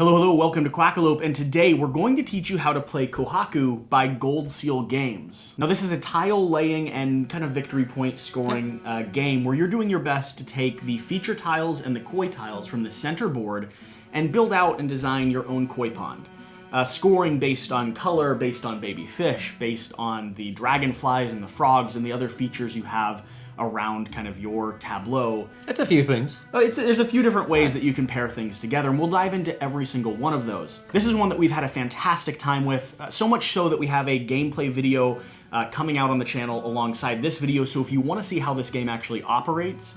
Hello, hello, welcome to Quackalope, and today we're going to teach you how to play Kohaku by Gold Seal Games. Now this is a tile laying and kind of victory point scoring game where you're doing your best to take the feature tiles and the koi tiles from the center board and build out and design your own koi pond. Scoring based on color, based on baby fish, based on the dragonflies and the frogs and the other features you have around kind of your tableau. It's a few things. There's a few different ways that you can pair things together, and we'll dive into every single one of those. This is one that we've had a fantastic time with, so much so that we have a gameplay video coming out on the channel alongside this video, so if you want to see how this game actually operates,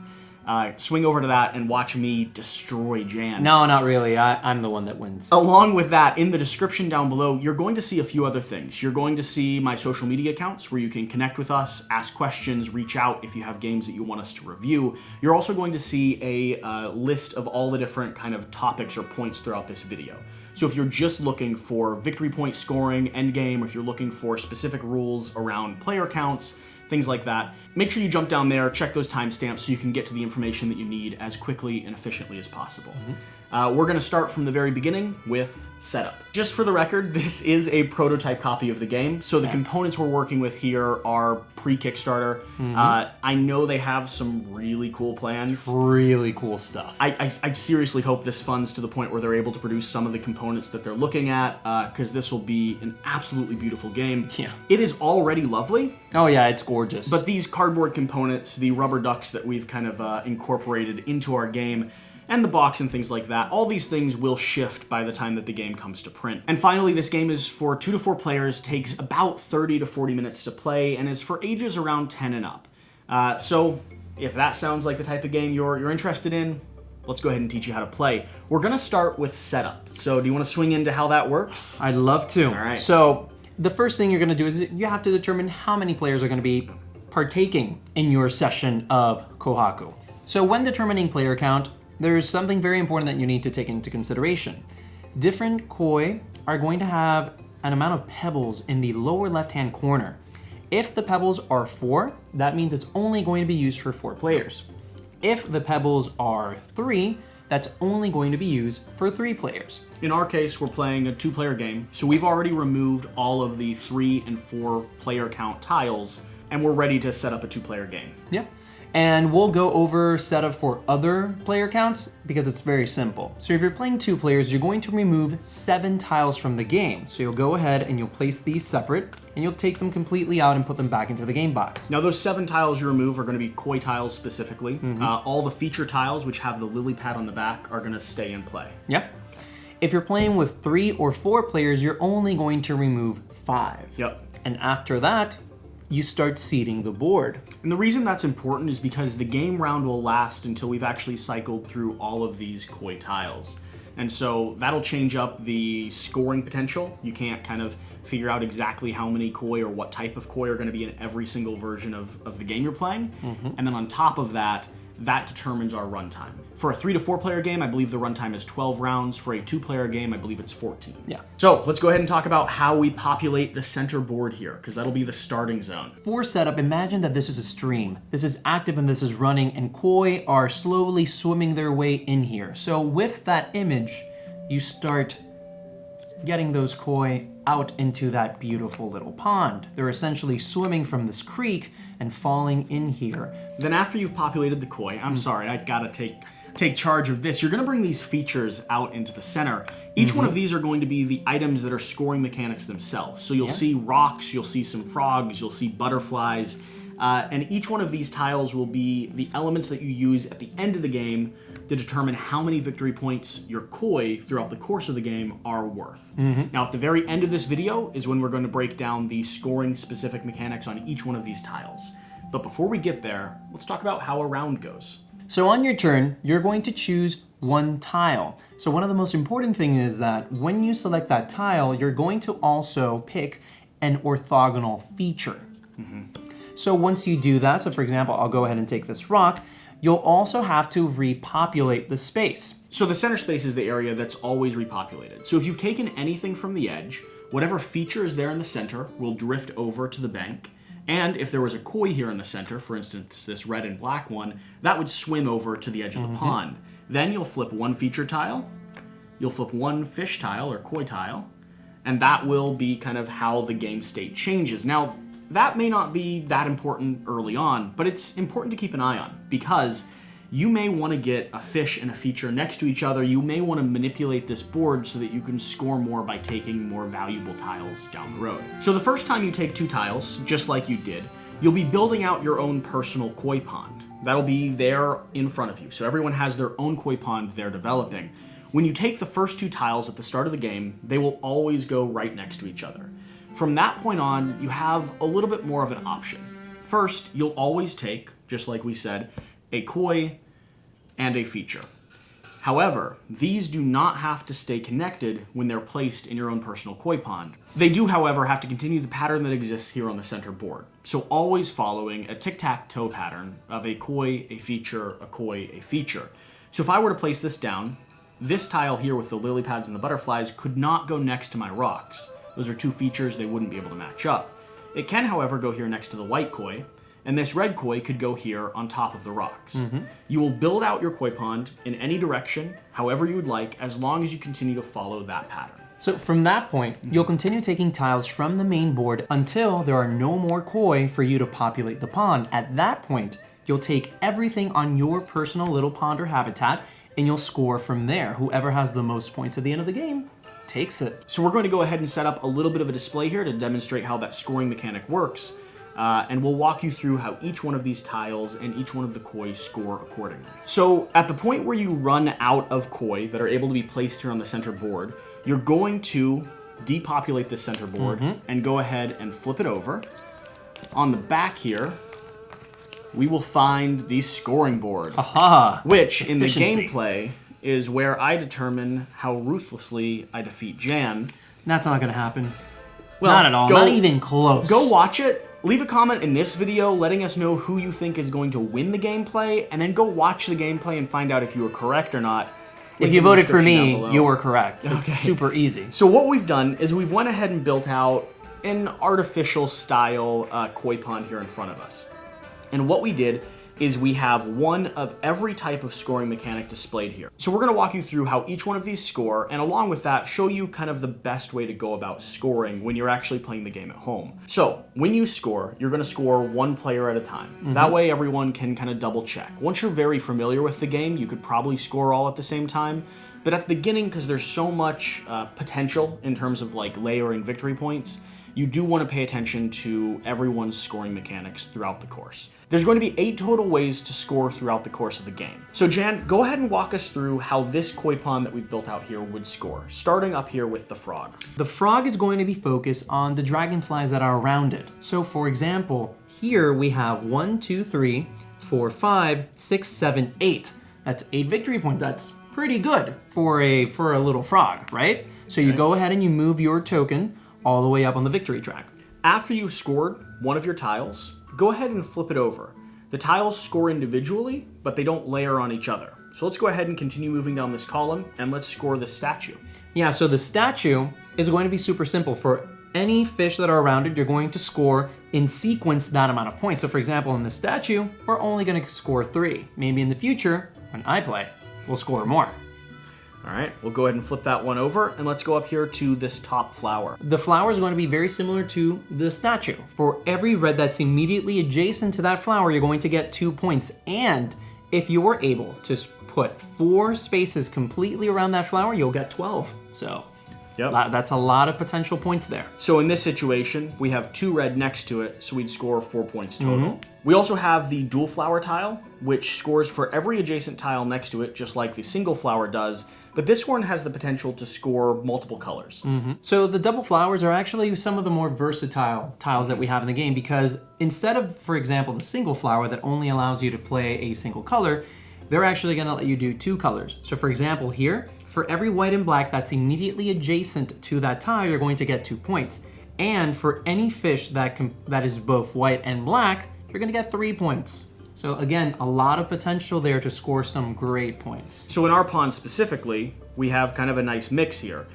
swing over to that and watch me destroy Jan. No, not really. I'm the one that wins. Along with that, in the description down below, you're going to see a few other things. You're going to see my social media accounts where you can connect with us, ask questions, reach out if you have games that you want us to review. You're also going to see a list of all the different kind of topics or points throughout this video. So if you're just looking for victory point scoring, endgame, or if you're looking for specific rules around player counts, things like that, make sure you jump down there, check those timestamps so you can get to the information that you need as quickly and efficiently as possible. We're going to start from the very beginning with setup. Just for the record, this is a prototype copy of the game, so the components we're working with here are pre-Kickstarter. I know they have some really cool plans. Really cool stuff. I seriously hope this funds to the point where they're able to produce some of the components that they're looking at, because this will be an absolutely beautiful game. Yeah. It is already lovely. Oh yeah, it's gorgeous. But these cardboard components, the rubber ducks that we've kind of incorporated into our game, and the box and things like that, all these things will shift by the time that the game comes to print. And finally, this game is for 2 to 4 players, takes about 30 to 40 minutes to play, and is for ages around 10 and up. So if that sounds like the type of game you're interested in, let's go ahead and teach you how to play. We're gonna start with setup. So do you wanna swing into how that works? I'd love to. All right. So the first thing you're gonna do is you have to determine how many players are gonna be partaking in your session of Kohaku. So when determining player count, there's something very important that you need to take into consideration. Different koi are going to have an amount of pebbles in the lower left-hand corner. If the pebbles are 4, that means it's only going to be used for 4 players. If the pebbles are 3, that's only going to be used for 3 players. In our case, we're playing a 2-player game, so we've already removed all of the 3 and 4 player count tiles, and we're ready to set up a 2-player game. Yep. And we'll go over setup for other player counts because it's very simple. So if you're playing 2 players, you're going to remove 7 tiles from the game. So you'll go ahead and you'll place these separate and you'll take them completely out and put them back into the game box. Now those 7 tiles you remove are going to be koi tiles specifically. All the feature tiles, which have the lily pad on the back, are going to stay in play. Yep. If you're playing with 3 or 4 players, you're only going to remove 5. Yep. And after that, you start seeding the board. And the reason that's important is because the game round will last until we've actually cycled through all of these koi tiles. And so that'll change up the scoring potential. You can't kind of figure out exactly how many koi or what type of koi are going to be in every single version of the game you're playing. And then on top of that, that determines our runtime. For a 3 to 4 player game, I believe the runtime is 12 rounds. For a 2-player game, I believe it's 14. Yeah. So let's go ahead and talk about how we populate the center board here, because that'll be the starting zone. For setup, imagine that this is a stream. This is active and this is running, and koi are slowly swimming their way in here. So with that image, you start getting those koi out into that beautiful little pond. They're essentially swimming from this creek and falling in here. Then after you've populated the koi, I'm sorry, I gotta take charge of this. You're gonna bring these features out into the center. Each one of these are going to be the items that are scoring mechanics themselves. So you'll see rocks, you'll see some frogs, you'll see butterflies, and each one of these tiles will be the elements that you use at the end of the game to determine how many victory points your koi throughout the course of the game are worth. Now at the very end of this video is when we're going to break down the scoring specific mechanics on each one of these tiles. But before we get there, let's talk about how a round goes. So on your turn, you're going to choose 1 tile. So one of the most important things is that when you select that tile, you're going to also pick an orthogonal feature. So once you do that, so for example, I'll go ahead and take this rock, you'll also have to repopulate the space. So the center space is the area that's always repopulated. So if you've taken anything from the edge, whatever feature is there in the center will drift over to the bank. And if there was a koi here in the center, for instance, this red and black one, that would swim over to the edge of the pond. Then you'll flip 1 feature tile, you'll flip one fish tile or koi tile, and that will be kind of how the game state changes. Now, that may not be that important early on, but it's important to keep an eye on because you may want to get a fish and a feature next to each other. You may want to manipulate this board so that you can score more by taking more valuable tiles down the road. So the first time you take 2 tiles, just like you did, you'll be building out your own personal koi pond. That'll be there in front of you. So everyone has their own koi pond they're developing. When you take the first 2 tiles at the start of the game, they will always go right next to each other. From that point on, you have a little bit more of an option. First, you'll always take, just like we said, a koi and a feature. However, these do not have to stay connected when they're placed in your own personal koi pond. They do, however, have to continue the pattern that exists here on the center board. So always following a tic-tac-toe pattern of a koi, a feature, a koi, a feature. So if I were to place this down, this tile here with the lily pads and the butterflies could not go next to my rocks. Those are 2 features, they wouldn't be able to match up. It can, however, go here next to the white koi, and this red koi could go here on top of the rocks. You will build out your koi pond in any direction, however you would like, as long as you continue to follow that pattern. So from that point, you'll continue taking tiles from the main board until there are no more koi for you to populate the pond. At that point, you'll take everything on your personal little pond or habitat, and you'll score from there. Whoever has the most points at the end of the game takes it. So we're going to go ahead and set up a little bit of a display here to demonstrate how that scoring mechanic works. And we'll walk you through how each one of these tiles and each one of the koi score accordingly. So at the point where you run out of koi that are able to be placed here on the center board, you're going to depopulate the center board and go ahead and flip it over. On the back here, we will find the scoring board, which in the gameplay is where I determine how ruthlessly I defeat Jan. That's not gonna happen. Well, not at all, not even close. Go watch it. Leave a comment in this video letting us know who you think is going to win the gameplay, and then go watch the gameplay and find out if you were correct or not. If you voted for me, you were correct. It's super easy. So what we've done is we've went ahead and built out an artificial style koi pond here in front of us. And what we did is we have one of every type of scoring mechanic displayed here. So we're going to walk you through how each one of these score, and along with that, show you kind of the best way to go about scoring when you're actually playing the game at home. So when you score, you're going to score one player at a time. That way everyone can kind of double check. Once you're very familiar with the game, you could probably score all at the same time. But at the beginning, because there's so much potential in terms of like layering victory points, you do want to pay attention to everyone's scoring mechanics throughout the course. There's going to be 8 total ways to score throughout the course of the game. So Jan, go ahead and walk us through how this koi pond that we've built out here would score, starting up here with the frog. The frog is going to be focused on the dragonflies that are around it. So for example, here we have 1, 2, 3, 4, 5, 6, 7, 8. That's 8 victory points. That's pretty good for a little frog, right? So you go ahead and you move your token all the way up on the victory track. After you've scored one of your tiles, go ahead and flip it over. The tiles score individually, but they don't layer on each other. So let's go ahead and continue moving down this column, and let's score the statue. Yeah, so the statue is going to be super simple. For any fish that are around it, you're going to score in sequence that amount of points. So for example, in the statue, we're only going to score 3. Maybe in the future, when I play, we'll score more. All right, we'll go ahead and flip that one over, and let's go up here to this top flower. The flower is going to be very similar to the statue. For every red that's immediately adjacent to that flower, you're going to get 2 points. And if you were able to put 4 spaces completely around that flower, you'll get 12. So that's a lot of potential points there. So in this situation, we have 2 red next to it, so we'd score 4 points total. We also have the dual flower tile, which scores for every adjacent tile next to it, just like the single flower does. But this one has the potential to score multiple colors. So the double flowers are actually some of the more versatile tiles that we have in the game, because instead of, for example, the single flower that only allows you to play a single color, they're actually going to let you do 2 colors. So for example here, for every white and black that's immediately adjacent to that tile, you're going to get 2 points. And for any fish that is both white and black, you're going to get 3 points. So again, a lot of potential there to score some great points. So in our pond specifically, we have kind of a nice mix here.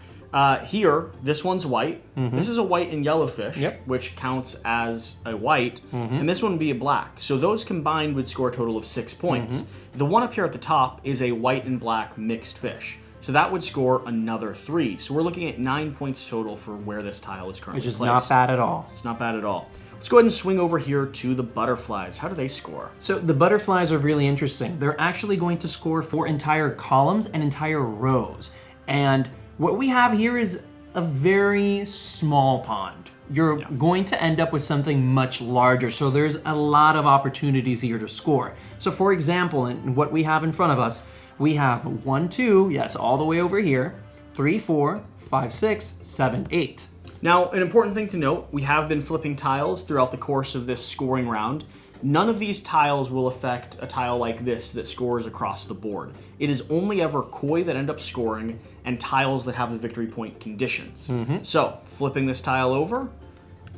Here, this one's white. This is a white and yellow fish, which counts as a white. And this one would be a black. So those combined would score a total of 6 points. The one up here at the top is a white and black mixed fish. So that would score another 3. So we're looking at 9 points total for where this tile is currently Which is placed. not bad at all. It's not bad at all. Let's go ahead and swing over here to the butterflies. How do they score? So the butterflies are really interesting. They're actually going to score for entire columns and entire rows. And what we have here is a very small pond. You're going to end up with something much larger. So there's a lot of opportunities here to score. So for example, in what we have in front of us, we have 1, 2, yes, all the way over here, 3, 4, 5, 6, 7, 8. Now, an important thing to note, we have been flipping tiles throughout the course of this scoring round. None of these tiles will affect a tile like this that scores across the board. It is only ever koi that end up scoring and tiles that have the victory point conditions. So, flipping this tile over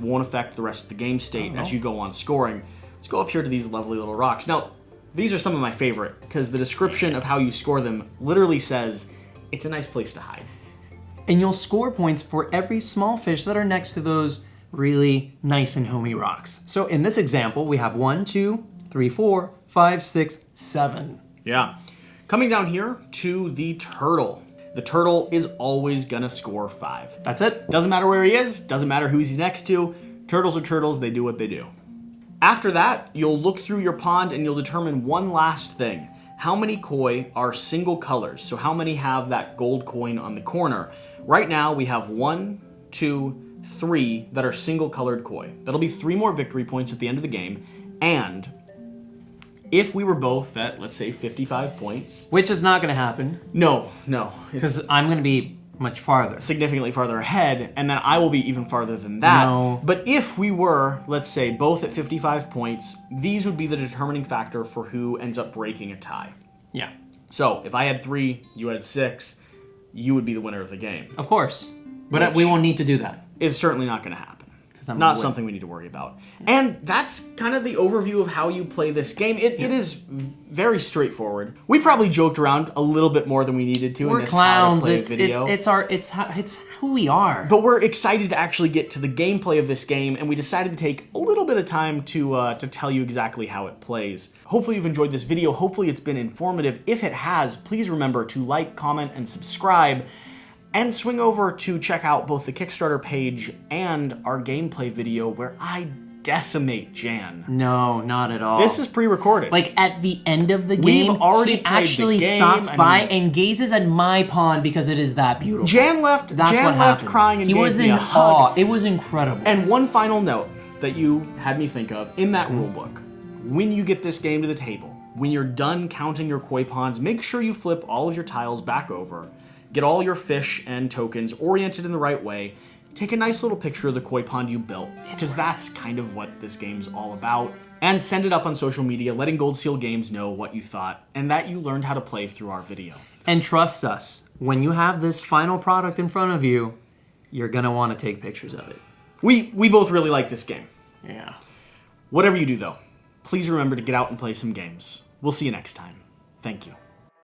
won't affect the rest of the game state as you go on scoring. Let's go up here to these lovely little rocks. Now, these are some of my favorite because the description of how you score them literally says, it's a nice place to hide. And you'll score points for every small fish that are next to those really nice and homey rocks. So in this example, we have 1, 2, 3, 4, 5, 6, 7. Yeah. Coming down here to the turtle. The turtle is always gonna score 5. That's it. Doesn't matter where he is, doesn't matter who he's next to. Turtles are turtles, they do what they do. After that, you'll look through your pond and you'll determine one last thing. How many koi are single colors? So how many have that gold coin on the corner? Right now, we have 1, 2, 3 that are single colored koi. That'll be 3 more victory points at the end of the game. And if we were both at, let's say, 55 points. Which is not gonna happen. No. Because I'm gonna be much farther. Significantly farther ahead, and then I will be even farther than that. No. But if we were, let's say, both at 55 points, these would be the determining factor for who ends up breaking a tie. Yeah. So, if I had 3, you had 6, you would be the winner of the game. Of course. But we won't need to do that. It's certainly not going to happen. I'm Not something we need to worry about. And that's kind of the overview of how you play this game. It is very straightforward. We probably joked around a little bit more than we needed to in this clowns. how to play video. It's who we are. But we're excited to actually get to the gameplay of this game, and we decided to take a little bit of time to tell you exactly how it plays. Hopefully you've enjoyed this video. Hopefully it's been informative. If it has, please remember to like, comment, and subscribe. And swing over to check out both the Kickstarter page and our gameplay video where I decimate Jan. No, not at all. This is pre-recorded. Like at the end of the game, We've already he played actually the game. stops by and gazes at my pond because it is that beautiful. Jan left crying and he gave was me in a hug. awe. It was incredible. And one final note that you had me think of in that rulebook. When you get this game to the table, when you're done counting your koi ponds, make sure you flip all of your tiles back over. Get all your fish and tokens oriented in the right way. Take a nice little picture of the koi pond you built, because that's kind of what this game's all about. And send it up on social media, letting Gold Seal Games know what you thought, and that you learned how to play through our video. And trust us, when you have this final product in front of you, you're gonna want to take pictures of it. We both really like this game. Yeah. Whatever you do though, please remember to get out and play some games. We'll see you next time. Thank you.